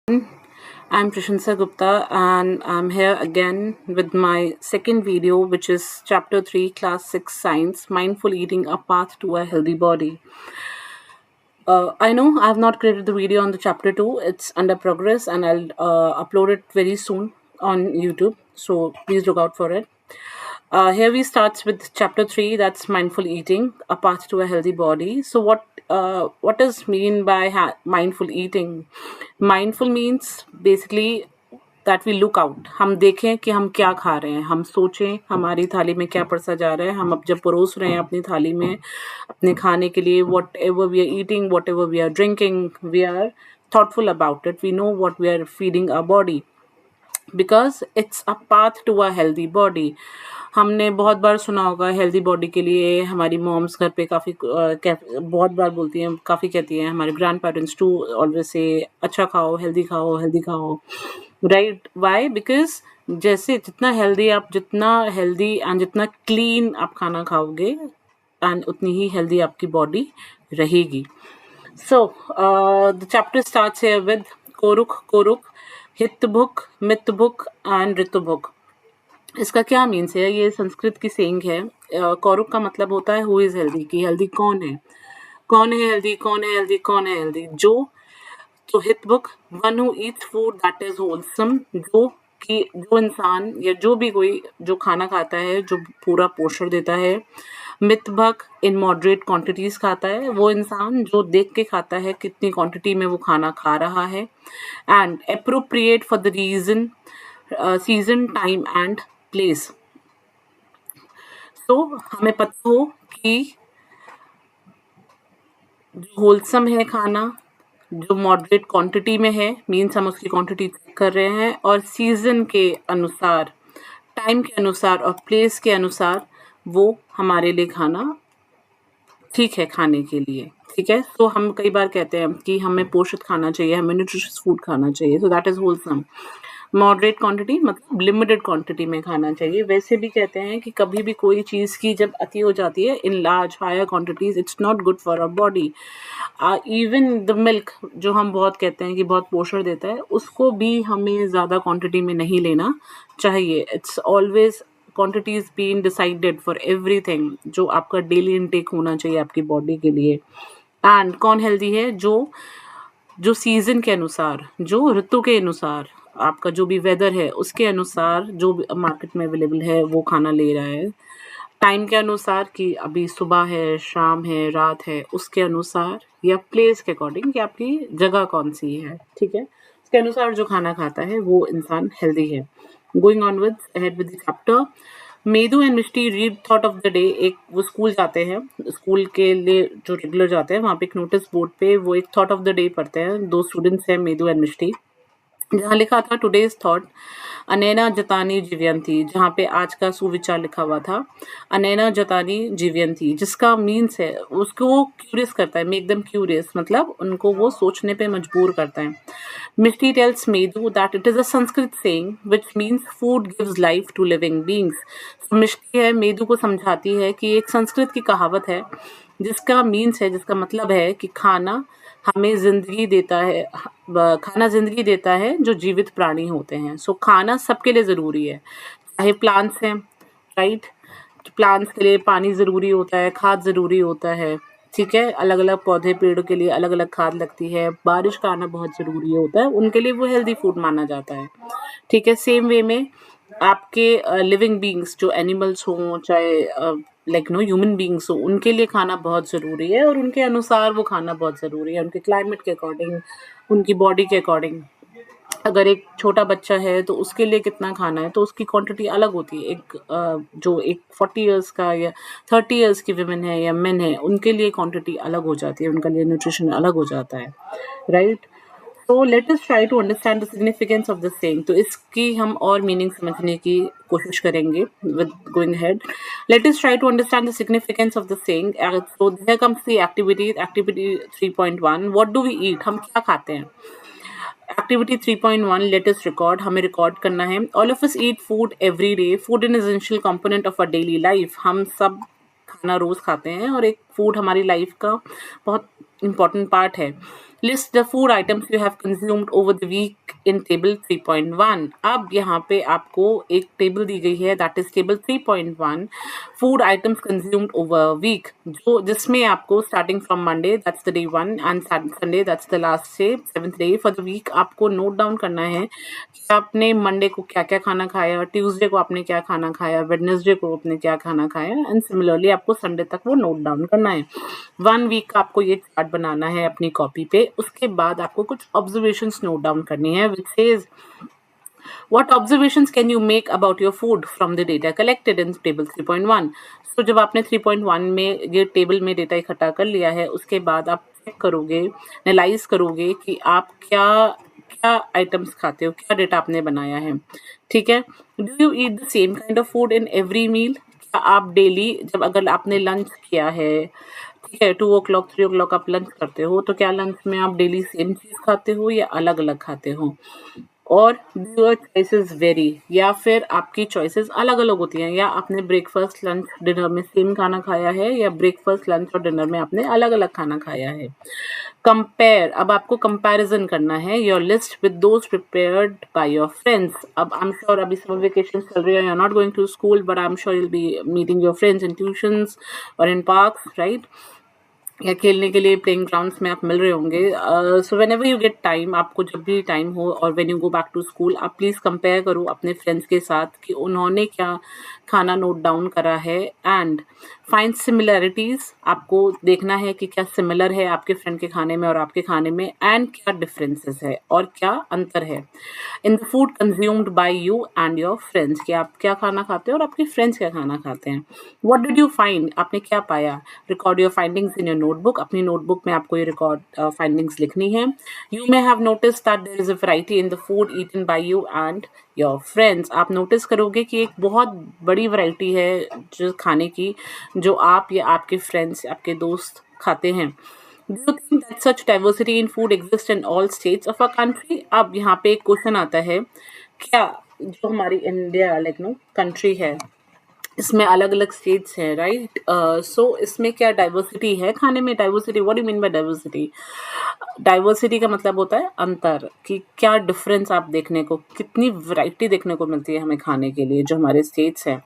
I'm Prashansa Gupta and I'm here again with my second video, which is Chapter 3, Class 6 Science Mindful Eating, A Path to a Healthy Body. I know I have not created the video on the Chapter 2, it's under progress and I'll upload it very soon on YouTube, so please look out for it. Here we start with chapter 3, that's mindful eating, a path to a healthy body. So what does mean by mindful eating? Mindful means basically that we look out, हम देखें कि हम क्या खा रहे हैं, हम सोचें हमारी थाली में क्या परसा जा रहा है, हम अब जब परोस रहे हैं अपनी थाली में अपने खाने के लिए, whatever we are eating, whatever we are drinking, we are thoughtful about it, we know what we are feeding our body because it's a path to a healthy body. हमने बहुत बार सुना होगा healthy body के लिए हमारी moms घर पे काफ़ी बहुत बार बोलती हैं, काफ़ी कहती हैं, हमारे grand parents to always say अच्छा खाओ, हेल्दी खाओ, हेल्दी खाओ, राइट? वाई? बिकॉज जैसे जितना हेल्दी एंड जितना क्लीन आप खाना खाओगे एंड उतनी ही हेल्दी आपकी बॉडी रहेगी. So, the chapter starts here with Koruk, Hittubhuk, Mithubhuk and Ritubhuk. इसका क्या मीन्स है? ये संस्कृत की सेइंग है. कौरुक का मतलब होता है हु इज हेल्दी, कि हेल्दी कौन है, कौन है हेल्दी, कौन है हेल्दी, कौन है हेल्दी. जो तो हितबुक, one who eats food that is wholesome, जो इंसान या जो भी कोई जो खाना खाता है जो पूरा पोषण देता है. मितभक, इन मॉडरेट क्वांटिटीज खाता है, वो इंसान जो देख के खाता है कितनी क्वांटिटी में वो खाना खा रहा है. And appropriate for the region, season, time and place. तो हमें पता हो कि जो होलसम है खाना, जो मॉडरेट क्वांटिटी में है, मीन्स हम उसकी क्वांटिटी चेक कर रहे हैं, और सीजन के अनुसार, टाइम के अनुसार और प्लेस के अनुसार वो हमारे लिए खाना ठीक है खाने के लिए. ठीक है, तो हम कई बार कहते हैं कि हमें पोषित खाना चाहिए, हमें न्यूट्रिशियस फूड खाना चाहिए, so that is wholesome. Moderate quantity मतलब लिमिटेड क्वांटिटी में खाना चाहिए. वैसे भी कहते हैं कि कभी भी कोई चीज़ की जब अति हो जाती है in large higher quantities, it's not good for our body. Even the milk जो हम बहुत कहते हैं कि बहुत पोषण देता है, उसको भी हमें ज़्यादा क्वांटिटी में नहीं लेना चाहिए. It's always quantities been decided for everything, जो आपका डेली इनटेक होना चाहिए आपकी बॉडी के लिए. एंड कौन हेल्दी है? जो सीजन के अनुसार, जो ऋतु के अनुसार, आपका जो भी वेदर है उसके अनुसार जो भी मार्केट में अवेलेबल है वो खाना ले रहा है. टाइम के अनुसार कि अभी सुबह है, शाम है, रात है, उसके अनुसार, या प्लेस के अकॉर्डिंग कि आपकी जगह कौन सी है. ठीक है, उसके अनुसार जो खाना खाता है वो इंसान हेल्दी है. Going on with ahead with the chapter. Medu and Mishti read thought of the day. एक वो स्कूल जाते हैं, स्कूल के लिए जो रेगुलर जाते हैं, वहाँ पे एक नोटिस बोर्ड पे वो एक थॉट ऑफ द डे पढ़ते हैं. दो स्टूडेंट्स हैं, मेदू एंड मिष्टी, जहाँ लिखा था टुडेज थॉट अनैना जतानी जीवयंती, जहाँ पे आज का सुविचार लिखा हुआ था अनैना जतानी जीवयंती, जिसका मीन्स है उसको वो क्यूरियस करता है, मेक देम क्यूरियस, मतलब उनको वो सोचने पे मजबूर करता है. Mishti tells Medu that it is a Sanskrit saying which means food gives life to living beings. Mishti है मेदू को समझाती है कि एक संस्कृत की कहावत है जिसका मीन्स है, जिसका मतलब है कि खाना हमें ज़िंदगी देता है, खाना ज़िंदगी देता है जो जीवित प्राणी होते हैं. सो खाना सबके लिए ज़रूरी है, चाहे प्लांट्स हैं, राइट? प्लांट्स के लिए पानी ज़रूरी होता है, खाद ज़रूरी होता है. ठीक है, अलग अलग पौधे पेड़ों के लिए अलग अलग खाद लगती है, बारिश का आना बहुत ज़रूरी होता है, उनके लिए वो हेल्दी फूड माना जाता है. ठीक है, सेम वे में आपके लिविंग बींग्स जो एनिमल्स हों, चाहे लाइक ह्यूमन बींग्स हो, उनके लिए खाना बहुत ज़रूरी है, और उनके अनुसार वो खाना बहुत ज़रूरी है, उनके क्लाइमेट के अकॉर्डिंग, उनकी बॉडी के अकॉर्डिंग. अगर एक छोटा बच्चा है तो उसके लिए कितना खाना है तो उसकी क्वांटिटी अलग होती है. जो एक 40 इयर्स का या 30 इयर्स की विमेन है या मेन है, उनके लिए क्वांटिटी अलग हो जाती है, उनका लिए न्यूट्रिशन अलग हो जाता है, राइट? तो let us try to understand the significance of the saying. तो इसकी हम और मीनिंग समझने की कोशिश करेंगे with going head. Let us try to understand the significance of the saying. So here comes the activity 3.1. What do we eat? हम क्या खाते हैं? Activity 3.1 let us record. हमें रिकॉर्ड करना है. All of us eat food every day. Food an essential component of a daily life. हम सब खाना रोज खाते हैं और एक फूड हमारी लाइफ का बहुत इंपॉर्टेंट पार्ट है. List the food items you have consumed over the week in table 3.1। अब यहाँ पे आपको एक टेबल दी गई है, that is table 3.1, food items consumed over week, जो जिसमें आपको starting from Monday that's the day 1 and Sunday that's the last day, 7th day for the week, आपको नोट डाउन करना है कि आपने मंडे को क्या क्या खाना खाया, ट्यूसडे को आपने क्या खाना खाया, वेडनेसडे को आपने क्या खाना खाया, एंड सिमिलरली आपको संडे तक वो नोट डाउन करना है। 1 वीक का आपको ये चार्ट बनाना है अपनी कॉपी पे। उसके बाद आपको कुछ ऑब्जर्वेशंस नोट डाउन करनी है, which says what observations can you make about your food from the data collected in table 3.1। तो जब आपने 3.1 में ये टेबल में डेटा इकट्ठा कर लिया है, उसके बाद आप चेक करोगे, एनालाइज करोगे कि आप क्या क्या आइटम्स खाते हो, क्या डेटा आपने बनाया है। ठीक है, do you eat the same kind of food in every meal. क्या आप डेली, जब अगर आपने लंच किया है, ठीक है, 2 o'clock 3 o'clock आप लंच करते हो, तो क्या लंच में आप डेली सेम चीज खाते हो या अलग अलग खाते हो। और डू योर चॉइसेस वेरी, या फिर आपकी चॉइसेस अलग अलग होती हैं, या आपने ब्रेकफास्ट लंच डिनर में सेम खाना खाया है, या ब्रेकफास्ट लंच और डिनर में आपने अलग अलग खाना खाया है। कंपेयर, अब आपको कंपैरिजन करना है your list with those prepared by your friends. अब आई एम श्योर अभी समर वेकेशन चल रही है, you are not going to school, but I am sure you will be meeting your friends in tuitions और in parks, right, या खेलने के लिए प्लेइंग ग्राउंड्स में आप मिल रहे होंगे। So whenever you get time, आपको जब भी टाइम हो और when you go back to school, आप प्लीज़ कंपेयर करो अपने फ्रेंड्स के साथ कि उन्होंने क्या खाना नोट डाउन करा है, एंड फाइंड सिमिलैरिटीज़। आपको देखना है कि क्या सिमिलर है आपके फ्रेंड के खाने में और आपके खाने में, एंड क्या डिफरेंसेस है और क्या अंतर है इन the food consumed by you and your friends, कि आप क्या खाना खाते हैं और आपके फ्रेंड्स क्या खाना खाते हैं। व्हाट डिड यू फाइंड, आपने क्या पाया। Record your findings in your notebook, अपनी नोटबुक में आपको ये रिकॉर्ड फाइंडिंग्स लिखनी है। You may have notice that there is a variety in the food eaten by you and your friends. आप नोटिस करोगे कि एक बहुत बड़ी वैरायटी है जो खाने की, जो आप या आपके फ्रेंड्स, आपके दोस्त खाते हैं। Do you think that such diversity in food exist in all states of a country. अब यहाँ पे एक क्वेश्चन आता है, क्या जो हमारी इंडिया लाइक नो कंट्री है, इसमें अलग अलग स्टेट्स हैं, राइट। सो इसमें क्या डाइवर्सिटी है खाने में। Diversity, what do mean by diversity. Diversity का मतलब होता है अंतर, कि क्या डिफरेंस आप देखने को, कितनी वैरायटी देखने को मिलती है हमें खाने के लिए जो हमारे स्टेट्स हैं,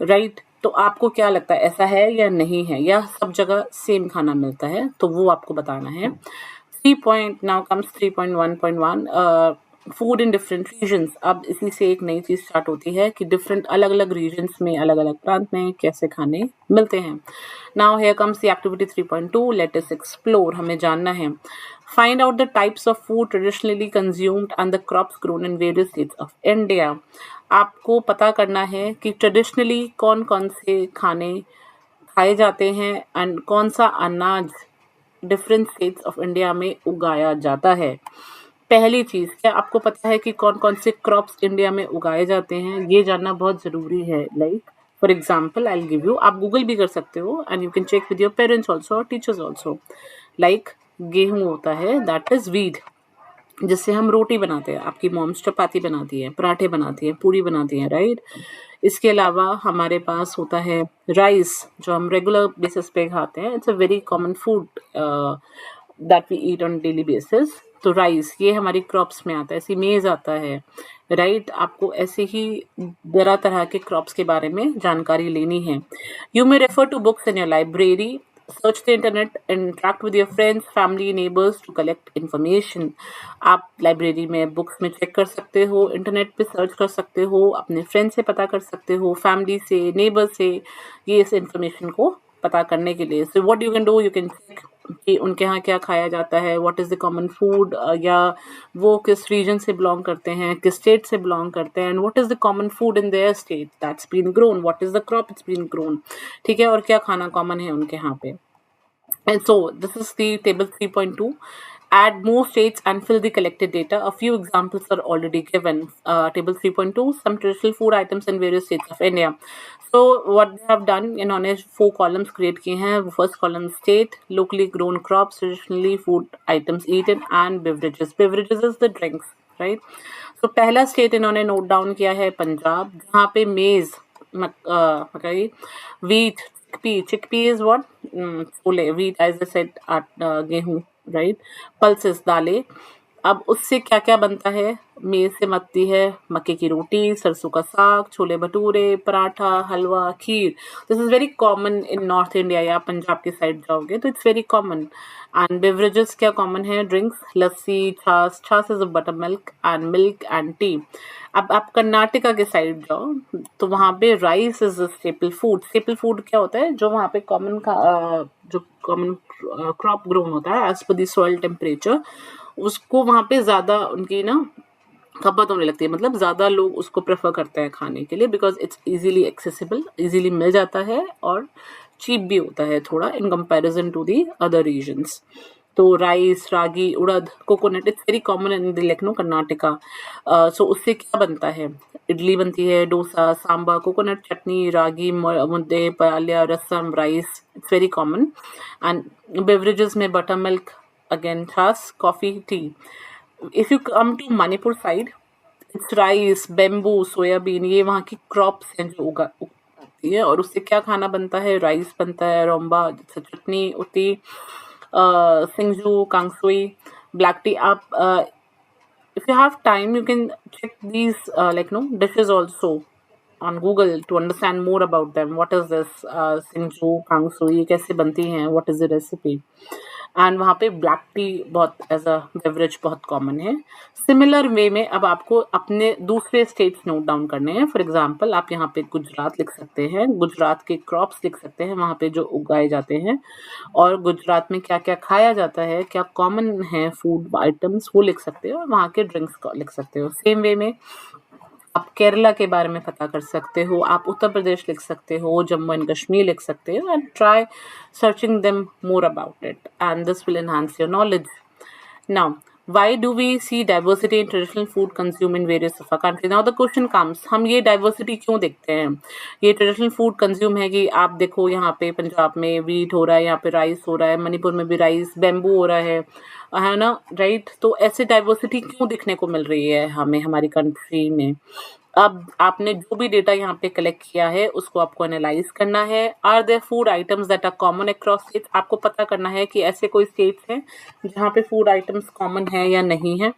राइट। तो आपको क्या लगता है, ऐसा है या नहीं है, या सब जगह सेम खाना मिलता है, तो वो आपको बताना है। 3.1.1 फूड इन डिफरेंट रीजन्स। अब इसी से एक नई चीज स्टार्ट होती है कि डिफरेंट अलग अलग रीजन्स में, अलग अलग प्रांत में कैसे खाने मिलते हैं। Now here comes the activity 3.2, let us explore. हमें जानना है, find out the types of food traditionally consumed and the crops grown in various states of India. आपको पता करना है कि ट्रेडिशनली कौन कौन से खाने खाए जाते हैं एंड कौन सा अनाज डिफरेंट स्टेट्स ऑफ इंडिया में उगाया जाता है। पहली चीज, क्या आपको पता है कि कौन कौन से क्रॉप्स इंडिया में उगाए जाते हैं। ये जानना बहुत जरूरी है। Like for example I will give you, आप गूगल भी कर सकते हो and you can check with your parents also और टीचर्स ऑल्सो। लाइक गेहूं होता है, दैट इज वीट, जिससे हम रोटी बनाते हैं। आपकी मॉम्स चपाती बनाती है, पराठे बनाती है, पूरी बनाती है, राइट। इसके अलावा हमारे पास होता है राइस, जो हम रेगुलर बेसिस पे खाते हैं। It's a very common food that we eat on daily basis. तो राइस ये हमारी क्रॉप्स में आता है। ऐसे मेज आता है, राइट। आपको ऐसे ही तरह तरह के क्रॉप्स के बारे में जानकारी लेनी है। You may refer to books in your library, search the internet, interact with your friends, family, neighbors to collect information। आप लाइब्रेरी में बुक्स में चेक कर सकते हो, इंटरनेट पे सर्च कर सकते हो, अपने फ्रेंड से पता कर सकते हो, फैमिली से, नेबर से, ये इस इंफॉर्मेशन को पता करने के लिए। So what you can do, you can check कि उनके यहाँ क्या खाया जाता है, what is the common food, या वो किस रीजन से बिलोंग करते हैं, किस स्टेट से बिलोंग करते हैं, and what is the common food in their state that's been grown, what is the crop it's been grown, ठीक है, और क्या खाना कॉमन है उनके यहाँ पे। And so this is the table 3.2. Add more states and fill the collected data. A few examples are already given. Table 3.2, some traditional food items in various states of India. So what they have done, इन्होंने 4 columns create किए हैं. First column state, locally grown crops, traditionally food items eaten, and beverages. Beverages is the drinks, right? So पहला state इन्होंने note down किया है पंजाब, जहाँ पे मेज, मकई, wheat, chickpea. Chickpea is what? Chole. Wheat, as I said, गेहूं. राइट, पल्सेस दालें। अब उससे क्या क्या बनता है, मेज से बनती है मक्के की रोटी, sarson ka saag, chole bhature, paratha, halwa, kheer. This is very common in North India, या पंजाब के साइड जाओगे तो it's very common. And beverages क्या कॉमन है, drinks, lassi, chhaach, chhaach is buttermilk and tea. अब आप कर्नाटका के साइड जाओ तो वहाँ पे rice is a staple food. Staple food क्या होता है, जो वहाँ पे कॉमन का जो कॉमन क्रॉप ग्रोन होता है as per the soil temperature, उसको वहाँ पे ज़्यादा उनकी ना खपत होने लगती है, मतलब ज़्यादा लोग उसको प्रेफर करते हैं खाने के लिए, because it's easily accessible, easily मिल जाता है और चीप भी होता है थोड़ा in comparison to the other regions. तो rice, ragi, urad, coconut, it's very common in the Lucknow Karnataka. So उससे क्या बनता है, इडली बनती है, dosa, sambar, coconut chutney, ragi mudde, palya, rasam, rice, it's very common. And beverages में buttermilk, again chhaach, coffee, tea. If you come to Manipur side, it's rice, bamboo, soybean, ये वहाँ की क्रॉप्स हैं जो उगती है, और उससे क्या खाना बनता है, राइस बनता है, रोम्बा जैसे चटनी होती, सिंजू, कांगसुई, ब्लैक टी। आप if you have time, you can check these like no dishes also on Google to understand more about them. What is this Singju, Kangsu, ये कैसे बनती हैं, what is the recipe? And वहाँ पे black T बहुत as a beverage बहुत common है। Similar way में अब आपको अपने दूसरे स्टेट्स नोट डाउन करने हैं। फॉर एग्जांपल आप यहाँ पे गुजरात लिख सकते हैं, गुजरात के क्रॉप्स लिख सकते हैं, वहाँ पे जो उगाए जाते हैं, और गुजरात में क्या क्या खाया जाता है, क्या कॉमन है फूड आइटम्स, वो लिख सकते हो, और वहाँ के ड्रिंक्स लिख सकते हो। सेम वे में आप केरला के बारे में पता कर सकते हो, आप उत्तर प्रदेश लिख सकते हो, जम्मू एंड कश्मीर लिख सकते हो, and try searching them more about it, and this will enhance your knowledge. Now, why do we see diversity in traditional food consumed in various of our countries? Now the question comes, हम ये diversity क्यों देखते हैं? ये traditional food consume है कि आप देखो यहाँ पे पंजाब में wheat हो रहा है, यहाँ पे राइस हो रहा है, मणिपुर में भी राइस, बेम्बू हो रहा है ना, राइट? तो ऐसे डाइवर्सिटी क्यों दिखने को मिल रही है हमें हमारी कंट्री में? अब आपने जो भी डेटा यहाँ पे कलेक्ट किया है उसको आपको एनालाइज करना है। Are there food items that are common across states? आपको पता करना है कि ऐसे कोई स्टेट्स हैं जहाँ पे फूड आइटम्स कॉमन है या नहीं है।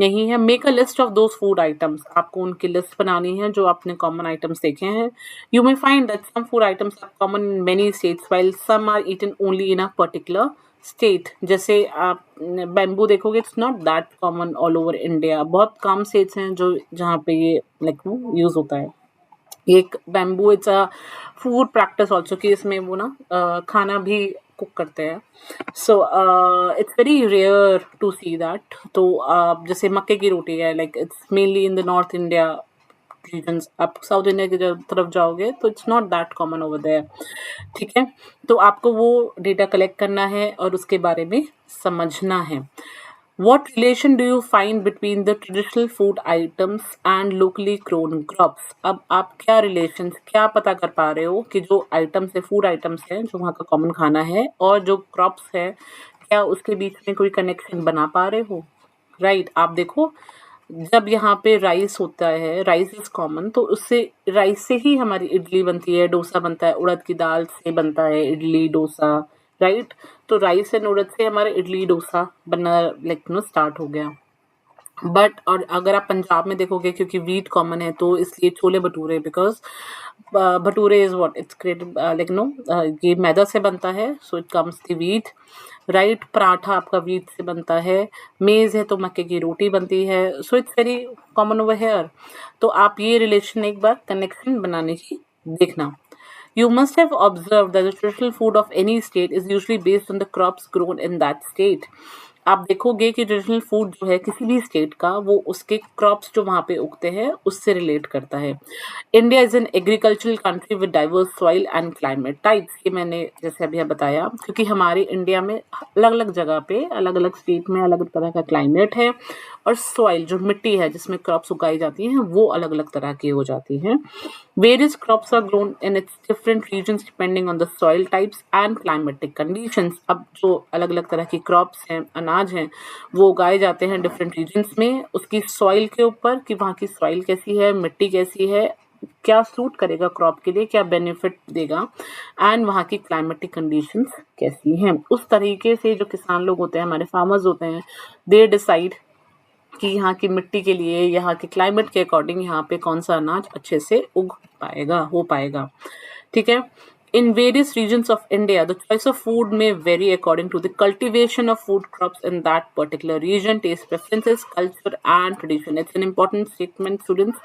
नहीं है, make a list of those food items. आपको उनकी लिस्ट बनानी है जो आपने कॉमन आइटम्स देखे हैं। You may find that some food items are common in many states while some are eaten only in a particular state. जैसे आप बैम्बू देखोगे, it's not that common all over India. बहुत कम states हैं जो जहाँ पे ये लाइक यूज होता है। एक bamboo it's a food practice also, कि इसमें वो ना खाना भी कुक करते हैं। So it's very rare to see that. तो जैसे मक्के की रोटी है, like it's mainly in the north India regions. आप साउथ इंडिया की तरफ जाओगे तो it's not that common over there. ठीक है, तो आपको वो डेटा कलेक्ट करना है और उसके बारे में समझना है। What relation do you find between the traditional food items and locally grown crops? अब आप क्या रिलेशंस क्या पता कर पा रहे हो कि जो आइटम्स है, फूड आइटम्स हैं जो वहाँ का कॉमन खाना है, और जो क्रॉप्स है, क्या उसके बीच में कोई कनेक्शन बना पा रहे हो? राइट, आप देखो, जब यहाँ पे राइस होता है, राइस इज कॉमन, तो उससे राइस से ही हमारी इडली बनती है, डोसा बनता है, उड़द की दाल से बनता है इडली डोसा, राइट? तो राइस एंड उड़द से हमारा इडली डोसा बनना लाइक स्टार्ट हो गया। बट और अगर आप पंजाब में देखोगे, क्योंकि वीट कॉमन है तो इसलिए chole bhature, because bhature is what it's created like ये मैदा से बनता है, so it comes the wheat, right? Paratha आपका वीट से बनता है, मेज़ है तो मक्के की रोटी बनती है, सो it's very common over here. तो आप ये रिलेशन एक बार कनेक्शन बनाने की देखना। You must have observed that the traditional food of any state is usually based on the crops grown in that state. आप देखोगे कि ट्रेडिशनल फूड जो है किसी भी स्टेट का, वो उसके क्रॉप्स जो वहाँ पे उगते हैं उससे रिलेट करता है। India is an agricultural country with diverse soil and climate types. ये मैंने जैसे अभी बताया, क्योंकि हमारे इंडिया में अलग अलग जगह पे, अलग अलग स्टेट में अलग तरह का क्लाइमेट है, और सॉइल जो मिट्टी है जिसमें क्रॉप्स उगाई जाती हैं वो अलग अलग तरह की हो जाती हैं। Various crops are grown in its different regions depending on the soil types and climatic conditions. अब जो अलग अलग तरह की क्रॉप्स हैं, अनाज हैं, वो उगाए जाते हैं डिफरेंट रीजन्स में, उसकी सॉइल के ऊपर कि वहाँ की सॉइल कैसी है, मिट्टी कैसी है, क्या सूट करेगा क्रॉप के लिए, क्या बेनिफिट देगा, एंड वहाँ की क्लाइमेटिक कंडीशंस कैसी हैं। उस तरीके से जो किसान लोग होते हैं, हमारे फार्मर्स होते हैं, दे डिसाइड कि यहाँ की मिट्टी के लिए, यहाँ के क्लाइमेट के अकॉर्डिंग यहाँ पे कौन सा अनाज अच्छे से हो पाएगा। ठीक है। In various regions of India, the choice of food may vary according to the cultivation of food crops in that particular region, taste preferences, culture and tradition. It's an important statement, students.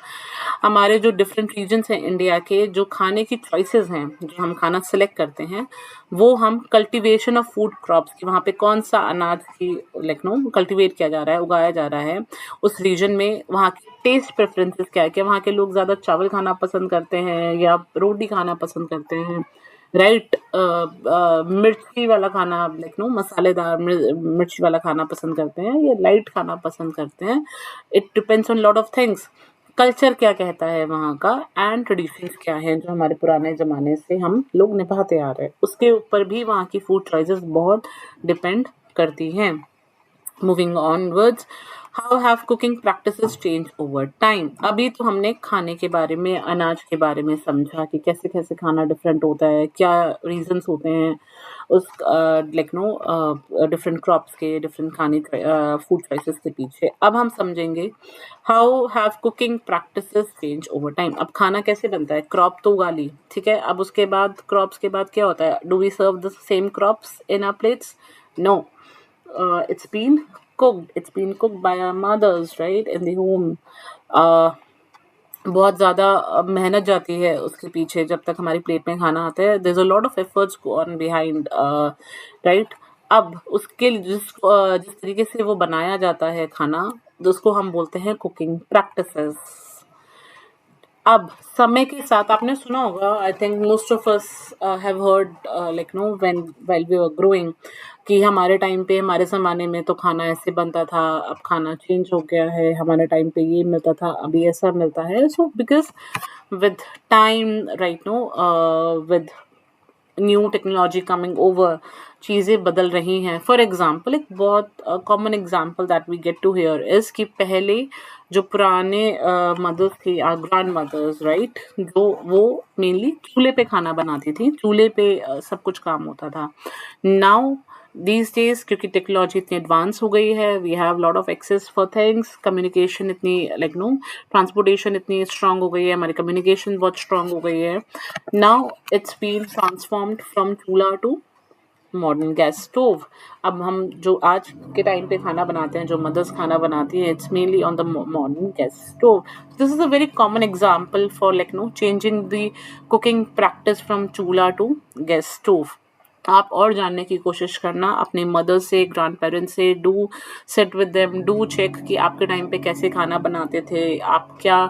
हमारे जो different regions हैं India के, जो खाने की choices हैं, जो हम खाना सेलेक्ट करते हैं, वो हम कल्टीवेशन ऑफ फूड क्रॉप्स की, वहाँ पे कौन सा अनाज की कल्टीवेट किया जा रहा है, उगाया जा रहा है उस रीजन में, वहाँ की टेस्ट प्रेफरेंसेस क्या है, क्या वहाँ के लोग ज़्यादा चावल खाना पसंद करते हैं या रोटी खाना पसंद करते हैं, राइट। मिर्ची वाला खाना मसालेदार मिर्ची वाला खाना पसंद करते हैं या लाइट खाना पसंद करते हैं। It depends on lot of things. Culture क्या कहता है वहाँ का, एंड ट्रेडिशंस क्या हैं जो हमारे पुराने ज़माने से हम लोग निभाते आ रहे हैं, उसके ऊपर भी वहाँ की फूड चॉइसेस बहुत डिपेंड करती हैं। Moving onwards, how have cooking practices change over time. अभी तो हमने खाने के बारे में, अनाज के बारे में समझा कि कैसे कैसे खाना डिफरेंट होता है, क्या रीजंस होते हैं उस डिफरेंट क्रॉप्स के, डिफरेंट खाने फूड चॉइसेस के पीछे। अब हम समझेंगे how have cooking practices change over time. अब खाना कैसे बनता है, क्रॉप तो उगा ली, ठीक है, अब उसके बाद क्रॉप्स के बाद क्या होता है, do we serve the same crops in our plates? No, it's been cooked by our mothers, right, in the home. बहुत ज़्यादा मेहनत जाती है उसके पीछे जब तक हमारी प्लेट में खाना आता है। There is a lot of efforts go on behind, right. अब उसके जिस तरीके से वो बनाया जाता है खाना, उसको हम बोलते हैं कुकिंग प्रैक्टिसेस। अब समय के साथ आपने सुना होगा, I think most of us have heard when while we were growing, कि हमारे टाइम पे, हमारे ज़माने में तो खाना ऐसे बनता था, अब खाना चेंज हो गया है, हमारे टाइम पे ये मिलता था, अभी ऐसा मिलता है। So because with time, right no, with new technology coming over, चीज़ें बदल रही हैं। फॉर एग्जांपल, एक बहुत common example that we get to hear is कि पहले जो पुराने मदर्स थी, ग्रैंड मदर्स, राइट, जो वो मेनली चूल्हे पे खाना बनाती थी, चूल्हे पे सब कुछ काम होता था। नाउ दीज डेज, क्योंकि टेक्नोलॉजी इतनी एडवांस हो गई है, we have lot of access for things, communication इतनी ट्रांसपोर्टेशन इतनी स्ट्रांग हो गई है, हमारी कम्युनिकेशन बहुत स्ट्रांग हो गई है। Now it's been transformed from chulha to modern gas stove. अब हम जो आज के टाइम पे खाना बनाते हैं, जो मदर्स खाना बनाती हैं, it's mainly on the modern gas stove. This is a very common example for changing the cooking practice from chulha to gas stove. आप और जानने की कोशिश करना अपने मदर से, ग्रैंड पेरेंट्स से, do sit with them, do check कि आपके टाइम पे कैसे खाना बनाते थे, आप क्या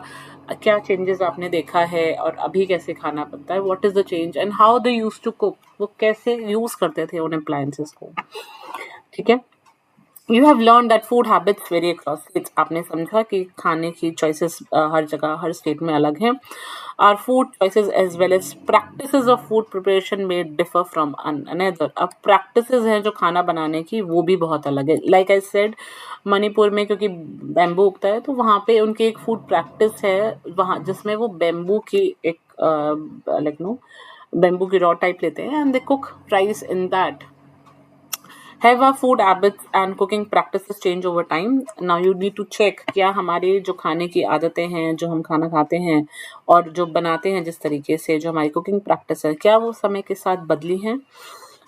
क्या चेंजेस आपने देखा है और अभी कैसे खाना बनता है, what is the change and how they use to cook, वो कैसे यूज करते थे उन अप्लायंसेस को। ठीक है। You have learn that food habits vary across states. आपने समझा कि खाने की चॉइसेस हर जगह, हर स्टेट में अलग हैं। Are food choices as well as practices of food preparation में डिफर फ्रॉम अनदर। अब प्रैक्टिसेस हैं जो खाना बनाने की, वो भी बहुत अलग है। लाइक आई सेड, मणिपुर में क्योंकि बैम्बू उगता है, तो वहाँ पे उनकी एक फूड प्रैक्टिस है वहाँ, जिसमें वो बैम्बू की एक बैम्बू की रॉ टाइप लेते हैं and they cook rice in that. Have our food habits and cooking practices change over time? Now you need to check क्या हमारे जो खाने की आदतें हैं, जो हम खाना खाते हैं और जो बनाते हैं जिस तरीके से, जो हमारी कुकिंग प्रैक्टिस है, क्या वो समय के साथ बदली हैं?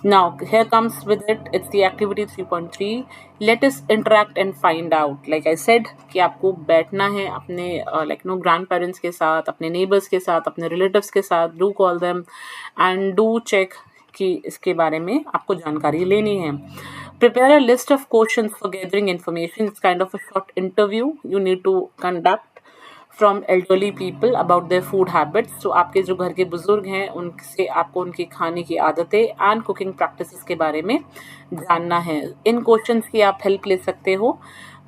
Now here comes with it, it's the activity 3.3. Let us interact and find out. Like I said कि आपको बैठना है अपने ग्रैंड पेरेंट्स के साथ, अपने नेबर्स के साथ, अपने रिलेटिव्स के साथ, do call them and do check कि इसके बारे में आपको जानकारी लेनी है। Prepare a list of questions for gathering information. It's kind of a short interview you need to conduct from elderly people about their food habits. So आपके जो घर के बुजुर्ग हैं उनसे आपको उनकी खाने की आदतें एंड कुकिंग प्रैक्टिसेस के बारे में जानना है। इन क्वेश्चंस की आप हेल्प ले सकते हो।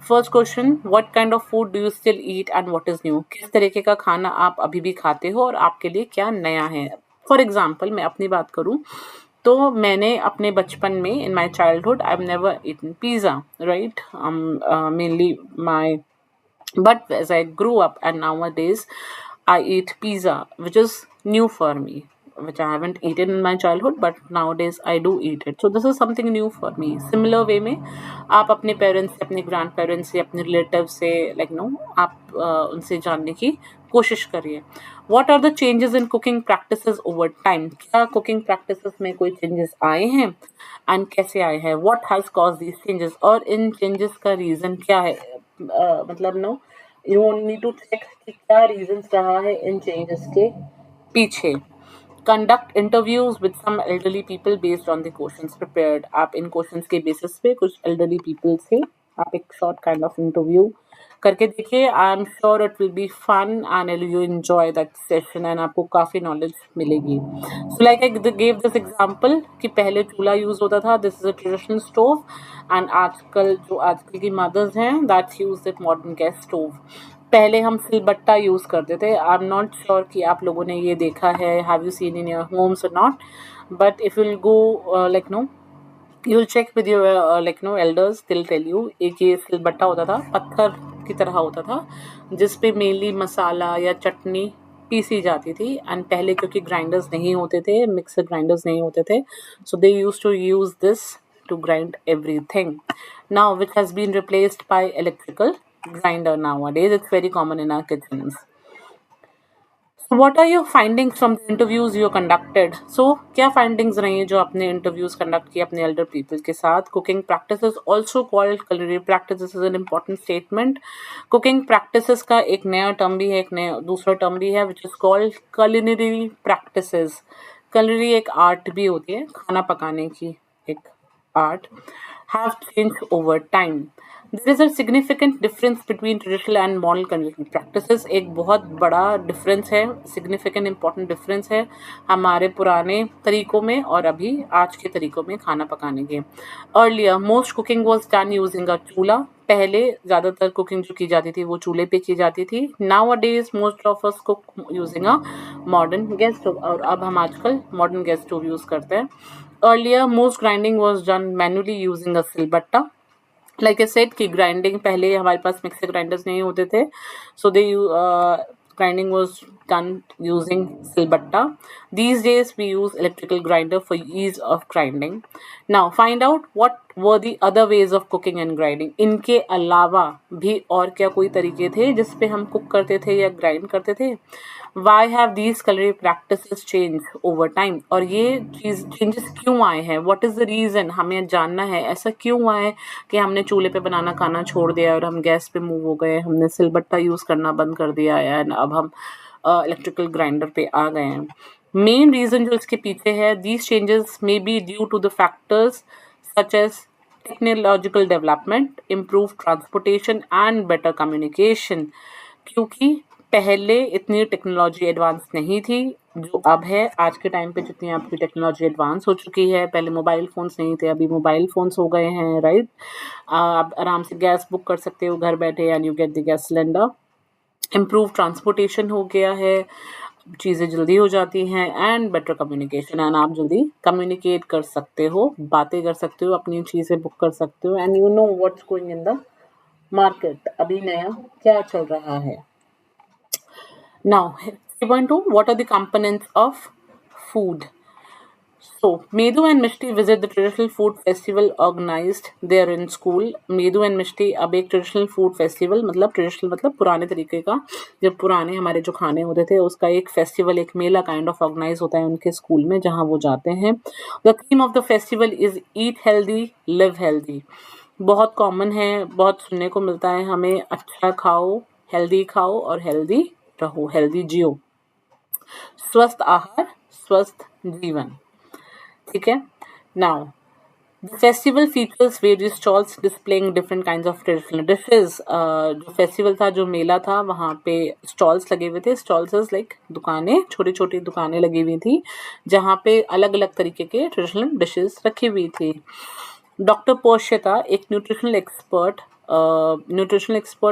First question, what kind of food do you still eat and what is new? किस तरीके का खाना आप अभी भी खाते हो और आपके लिए क्या नया है? फॉर एग्जाम्पल, मैं अपनी बात करूँ तो मैंने अपने बचपन में, in my childhood, I have never eaten pizza, right, mainly my, but as I grew up and nowadays I eat pizza, which is new for me, which I haven't eaten in my childhood, but nowadays I do eat it. So this is something new for me. Similar way में आप अपने parents से, अपने grand parents से, अपने relative से, like no, आप उनसे जानने की कोशिश करिए. What are the changes in cooking practices over time? क्या cooking practices में कोई changes आए हैं and कैसे आए हैं? What has caused these changes? और इन changes का reason क्या है? मतलब no, you need to check कि क्या रीजंस रहा है इन चेंजेस के पीछे. Conduct interviews with some elderly people based on the questions prepared. आप इन क्वेश्चंस के बेसिस पे कुछ एल्डरली पीपल से आप एक शॉर्ट काइंड ऑफ इंटरव्यू करके देखिए. I am sure it will be fun and you enjoy that session and आपको काफ़ी नॉलेज मिलेगी. So like I gave this example कि पहले चूल्हा यूज होता था, this is a traditional stove, and आजकल की मदर्स हैं that use that modern gas stove. पहले हम सिलबट्टा यूज करते थे. आई एम नॉट श्योर कि आप लोगों ने ये देखा है, have you seen in your homes or not, but if will go like no, you'll check with your like no elders, they'll tell you एक ये सिलबट्टा होता था, पत्थर की तरह होता था, जिस पे मेनली मसाला या चटनी पीसी जाती थी. एंड पहले क्योंकि ग्राइंडर्स नहीं होते थे, मिक्सर ग्राइंडर्स नहीं होते थे, so they used to use this to grind everything. Now which has been replaced by electrical grinder nowadays. It's very common in our kitchens. So what are your findings from the interviews you conducted? So क्या findings रही हैं जो आपने interviews conduct किए अपने elder people के साथ? Cooking practices also called culinary practices is an important statement. Cooking practices का एक नया term भी है, एक नया दूसरा term भी है, which is called culinary practices. Culinary एक art भी होती है, खाना पकाने की एक art, have changed over time. There is a significant difference between traditional and modern culinary practices. एक बहुत बड़ा difference है, significant important difference है हमारे पुराने तरीकों में और अभी आज के तरीकों में खाना पकाने के. Earlier, most cooking was done using a चूल्हा. पहले ज़्यादातर कुकिंग जो की जाती थी वो चूल्हे पे की जाती थी. Nowadays, most of us cook using a modern gas stove. और अब हम आजकल modern gas stove यूज़ करते हैं. Earlier, most grinding was done manually using a silbatta. Like I said कि ग्राइंडिंग पहले हमारे पास मिक्सर ग्राइंडर्स नहीं होते थे, सो दे grinding was done using silbatta. These days we use electrical grinder for ease of grinding. Now find out what were the other ways of cooking and grinding. इनके अलावा भी और क्या कोई तरीके थे जिस पे हम कुक करते थे या ग्राइंड करते थे. Why have these culinary practices changed over time? और ये चीज चेंजेस क्यों आए हैं? What is the reason? हमें जानना है ऐसा क्यों हुआ है कि हमने चूल्हे पे बनाना खाना छोड़ दिया और हम गैस पे मूव हो गए, हमने सिलबट्टा यूज करना बंद कर दिया है एंड अब हम इलेक्ट्रिकल ग्राइंडर पे आ गए हैं. मेन रीजन जो इसके पीछे है, these changes may be due to the factors such as technological development, improved transportation and better communication. क्योंकि पहले इतनी टेक्नोलॉजी एडवांस नहीं थी जो अब है. आज के टाइम पे जितनी आपकी टेक्नोलॉजी एडवांस हो चुकी है, पहले मोबाइल फ़ोन्स नहीं थे, अभी मोबाइल फ़ोन्स हो गए हैं, राइट. आप आराम से गैस बुक कर सकते हो घर बैठे and you get the gas cylinder. Improve transportation हो गया है, चीज़ें जल्दी हो जाती हैं एंड बेटर कम्युनिकेशन, एंड आप जल्दी कम्युनिकेट कर सकते हो, बातें कर सकते हो, अपनी चीज़ें बुक कर सकते हो and you know what's going in the market, अभी नया क्या चल रहा है. Now, 3.2, what are the components of food? So, Medu and Mishti visit the traditional food festival organized there in school. Medu and Mishti अब एक traditional food festival, मतलब traditional मतलब पुराने तरीके का, जब पुराने हमारे जो खाने होते थे उसका एक festival, एक मेला kind of organize होता है उनके school में जहाँ वो जाते हैं. The theme of the festival is eat healthy, live healthy. बहुत common है, बहुत सुनने को मिलता है हमें, अच्छा खाओ, healthy खाओ और healthy रहो, healthy जियो. स्वस्थ आहार, स्वस्थ जीवन. ठीक है. Now, the festival features various stalls displaying different kinds of traditional dishes. जो फेस्टिवल था, जो मेला था, वहाँ पे स्टॉल्स लगे हुए थे. स्टॉल्स इज लाइक दुकानें, छोटी छोटी दुकानें लगी हुई थी जहाँ पे अलग अलग तरीके के ट्रेडिशनल डिशेस रखी हुई थी. डॉक्टर पोर्शिता, एक न्यूट्रिशनल एक्सपर्ट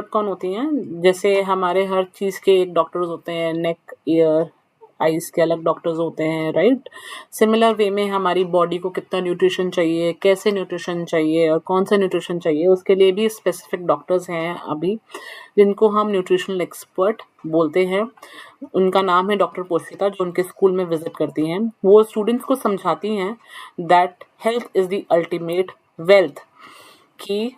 कौन होती हैं? जैसे हमारे हर चीज़ के एक डॉक्टर्स होते हैं, नेक, ईयर, आइज़ के अलग डॉक्टर्स होते हैं, राइट? सिमिलर वे में हमारी बॉडी को कितना न्यूट्रिशन चाहिए, कैसे न्यूट्रिशन चाहिए और कौन सा न्यूट्रिशन चाहिए, उसके लिए भी स्पेसिफिक डॉक्टर्स हैं अभी, जिनको हम न्यूट्रिशनल एक्सपर्ट बोलते हैं। उनका नाम है डॉक्टर पोर्शिता, जो उनके स्कूल में विजिट करती हैं। वो स्टूडेंट्स को समझाती हैं that health is the ultimate wealth, कि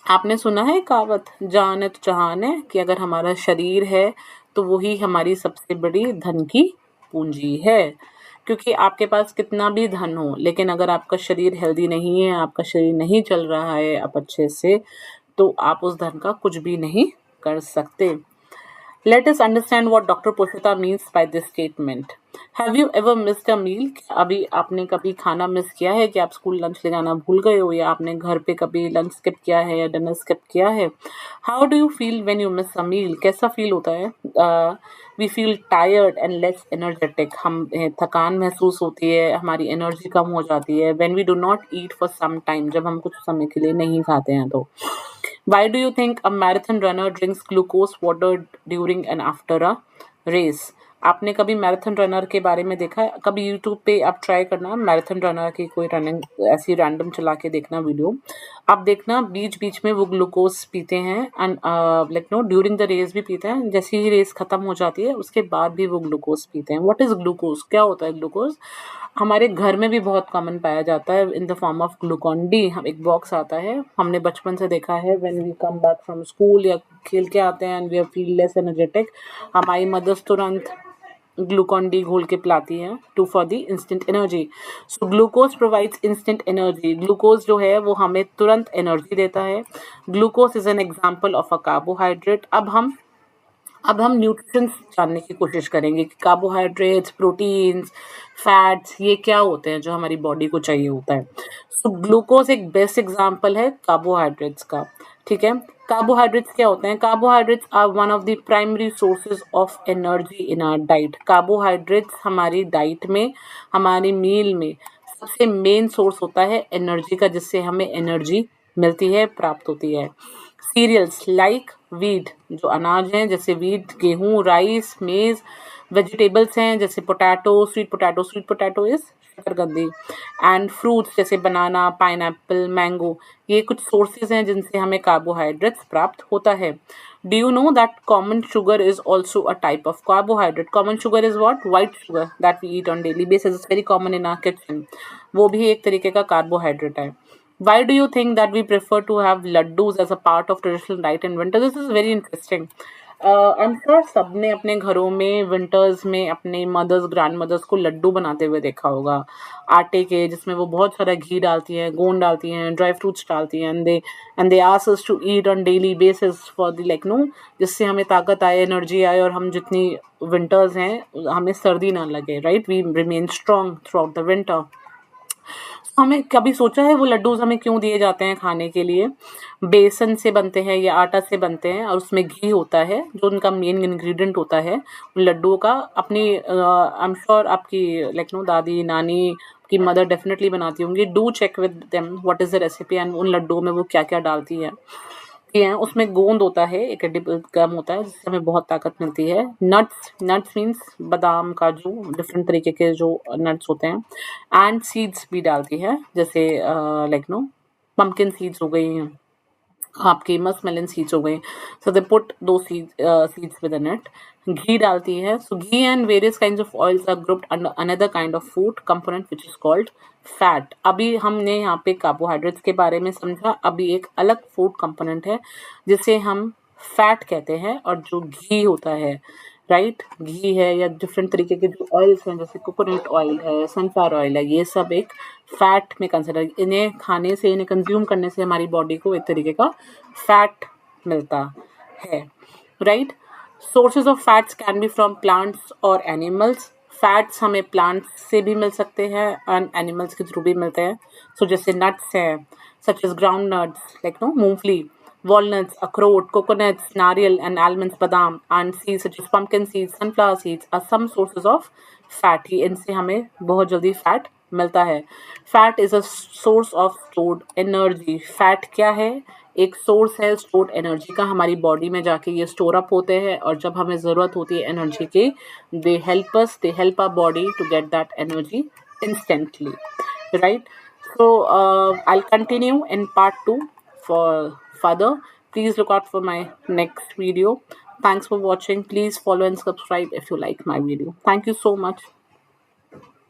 आपने सुना है कहावत, जान है तो जहान है, कि अगर हमारा शरीर है तो वही हमारी सबसे बड़ी धन की पूंजी है। क्योंकि आपके पास कितना भी धन हो, लेकिन अगर आपका शरीर हेल्दी नहीं है, आपका शरीर नहीं चल रहा है आप अच्छे से, तो आप उस धन का कुछ भी नहीं कर सकते। Let us understand what Dr. Poshita means by this statement. Have you ever missed a meal? अभी आपने कभी खाना मिस किया है कि आप स्कूल लंच ले जाना भूल गए हो, या आपने घर पे कभी लंच स्किप किया है या डिनर स्किप किया है? How do you feel when you miss a meal? कैसा फील होता है? We feel tired and less energetic. हम थकान महसूस होती है, हमारी एनर्जी कम हो जाती है. When we do not eat for some time, जब हम कुछ समय के लिए नहीं खाते हैं तो. Why do you think a marathon runner drinks glucose water during and after a race? आपने कभी मैराथन रनर के बारे में देखा है? कभी यूट्यूब पे आप ट्राई करना, मैराथन रनर की कोई रनिंग ऐसी रैंडम चला के देखना वीडियो, आप देखना बीच बीच में वो ग्लूकोज पीते हैं, and like no during the race भी पीते हैं, जैसे ही रेस खत्म हो जाती है उसके बाद भी वो ग्लूकोज पीते हैं। What is glucose? क्या होता है ग्लूकोज? हमारे घर में भी बहुत कॉमन पाया जाता है in the form of Glucon D. हम एक बॉक्स आता है, हमने बचपन से देखा है, when we come back from school या खेल के आते हैं and we feel less energetic, हमारी मदर्स तुरंत ग्लूकॉन डी घोल के पिलाती हैं to for the instant energy. So glucose provides instant energy. Glucose जो है वो हमें तुरंत एनर्जी देता है। Glucose is an example of a carbohydrate. अब हम न्यूट्रिशंस जानने की कोशिश करेंगे कि कार्बोहाइड्रेट्स, प्रोटीन्स, फैट्स ये क्या होते हैं जो हमारी बॉडी को चाहिए होता है। सो ग्लूकोज एक बेस्ट एग्जांपल है कार्बोहाइड्रेट्स का, ठीक है। कार्बोहाइड्रेट्स क्या होते हैं? Carbohydrates are one of the primary sources of energy in our diet. Carbohydrates हमारी डाइट में, हमारी मील में सबसे मेन सोर्स होता है एनर्जी का, जिससे हमें एनर्जी मिलती है, प्राप्त होती है। सीरियल्स लाइक वीट, जो अनाज हैं जैसे वीट, गेहूं, राइस, मेज। वेजिटेबल्स हैं जैसे potato, sweet potato is shakarkandi. And fruits जैसे बनाना, पाइनएप्पल, मैंगो, ये कुछ सोर्सेज हैं जिनसे हमें कार्बोहाइड्रेट्स प्राप्त होता है। Do you know that common sugar is also a type of carbohydrate? Common sugar is what? White sugar that we eat on daily basis, is very common in our kitchen. वो भी एक तरीके का carbohydrate है। Why do you think that we prefer to have laddus as a part of traditional diet in winter? This is very interesting. I'm sure सबने अपने घरों में विंटर्स में अपने मदर्स, ग्रैंड मदर्स को लड्डू बनाते हुए देखा होगा आटे के, जिसमें वो बहुत सारा घी डालती हैं, गोंद डालती हैं, ड्राई फ्रूट्स डालती हैं, and they ask us to eat on daily basis for the like no, जिससे हमें ताकत आए, एनर्जी आए, और हम जितनी विंटर्स हैं हमें सर्दी ना लगे, right? We remain strong throughout the winter. हमें कभी सोचा है वो लड्डूज हमें क्यों दिए जाते हैं खाने के लिए? बेसन से बनते हैं या आटा से बनते हैं, और उसमें घी होता है जो उनका मेन इंग्रेडिएंट होता है उन लड्डुओं का। अपनी आई एम श्योर आपकी लाइक नो दादी, नानी की मदर डेफिनेटली बनाती होंगी। Do check with them what is the recipe and उन लड्डुओं में वो क्या क्या डालती हैं। हैं उसमें गोंद होता है, एक एडिबल गम होता है, जिससे हमें बहुत ताकत मिलती है। नट्स मीन्स बादाम, काजू, डिफरेंट तरीके के जो नट्स होते हैं। एंड सीड्स भी डालती है, जैसे लाइक नो पम्पकिन सीड्स हो गई हैं, आपकी मस्कमेलन सीड्स हो गई। So they put two seeds within it. घी डालती है। So ghee and various kinds of oils are grouped under another kind of food component which is called fat. अभी हमने यहाँ पे कार्बोहाइड्रेट्स के बारे में समझा, अभी एक अलग फूड कंपोनेंट है जिसे हम फैट कहते हैं, और जो घी होता है, राइट, घी है या डिफरेंट तरीके के जो ऑयल्स हैं, जैसे कोकोनट ऑयल है, सनफ्लावर ऑयल है, ये सब एक फैट में कंसिडर, इन्हें खाने से, इन्हें कंज्यूम करने से हमारी बॉडी को एक तरीके का फैट मिलता है, right. Sources of fats can be from plants और एनिमल्स। फैट्स हमें प्लांट्स से भी मिल सकते हैं एंड एनिमल्स के थ्रू भी मिलते हैं। सो जैसे नट्स हैं, such as ground nuts like no moongphali, walnuts, अखरोट, coconuts, नारियल and almonds, बादाम, and seeds such as pumpkin seeds, sunflower seeds are some sources of fat। ही इनसे हमें बहुत जल्दी फैट मिलता है। Fat is a source of stored energy. Fat क्या है? एक सोर्स है स्टोर्ड एनर्जी का, हमारी बॉडी में जाके ये स्टोर अप होते हैं और जब हमें ज़रूरत होती है एनर्जी की, they help our body to get that energy instantly, right? So I'll continue in part 2 for further. Please look out for my next video. Thanks for watching. Please follow and subscribe if you like my video. Thank you so much.